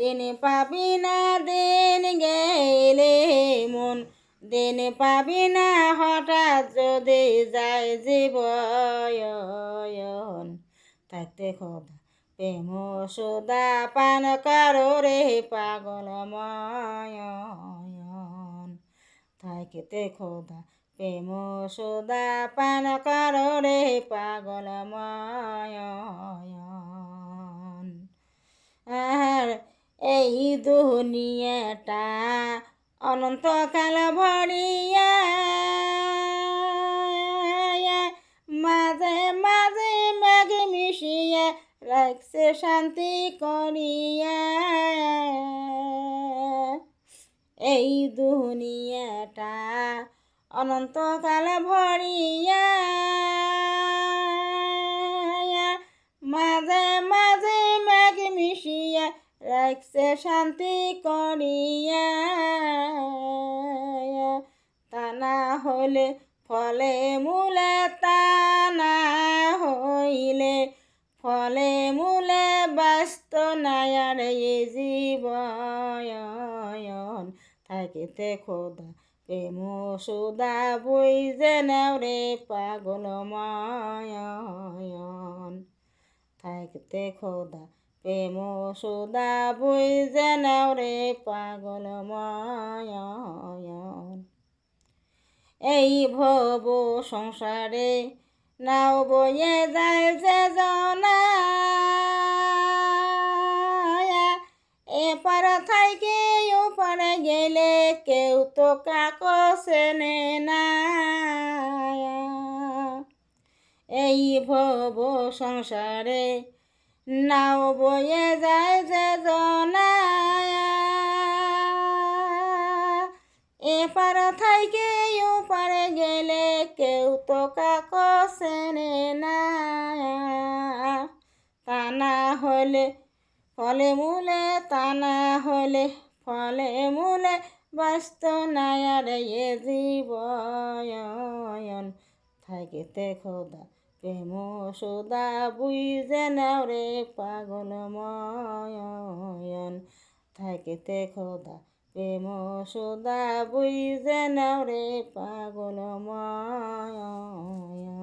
দিন পাবি না দিন গেলে মন, দিন পাবি না হঠাৎ যদি যায় জীবন। থাকতে খোদা প্রেম সুদা পান কারো রে পাগল ময়ন। থাকতে খোদা প্রেম সুদা পান কারো রে পাগল ময়ন। আর এই দুনিয়াটা অনন্তকাল ভরিয়া, মাঝে মাঝে মেঘ মিশিয়া রাখছে শান্তি করিয়া। এই দুনিয়াটা অনন্তকাল ভরিয়া, মাঝে মাঝে মেঘ মিশিয়া রাখছে শান্তি করিয়া। তা না হলে ফলে মূলে, তা না হইলে ফলে মূলে ব্যস্ত নাই আর এ জীবন। থাকিতে খোদা প্রেম সুদা বুঝে নাও রে পাগল ময়ন। থাকতে খোদা প্রেম সুদা বুঝে নাও রে পাগল ময়ন। এই ভব সংসারে নাও বয়ে যায় যে জনা, এপার থাইকে ওপারে গেলে কেউ তো কাকো চেনে না। এই ভব সংসারে নাও বয়ে যায় যে জনা, এপার থাইকে ওপারে গেলে কেউ তো কাকো চেনে না। তা না হলে ফলে মূলে, তা না হলে ফলে মূলে ব্যস্ত নাই আর এ জীবন। থাকিতে খোদা প্রেম সুদা বুঝে নাও রে পাগল ময়ন। থাকিতে খোদা প্রেম সুদা বুঝে নাও রে পাগল ময়ন।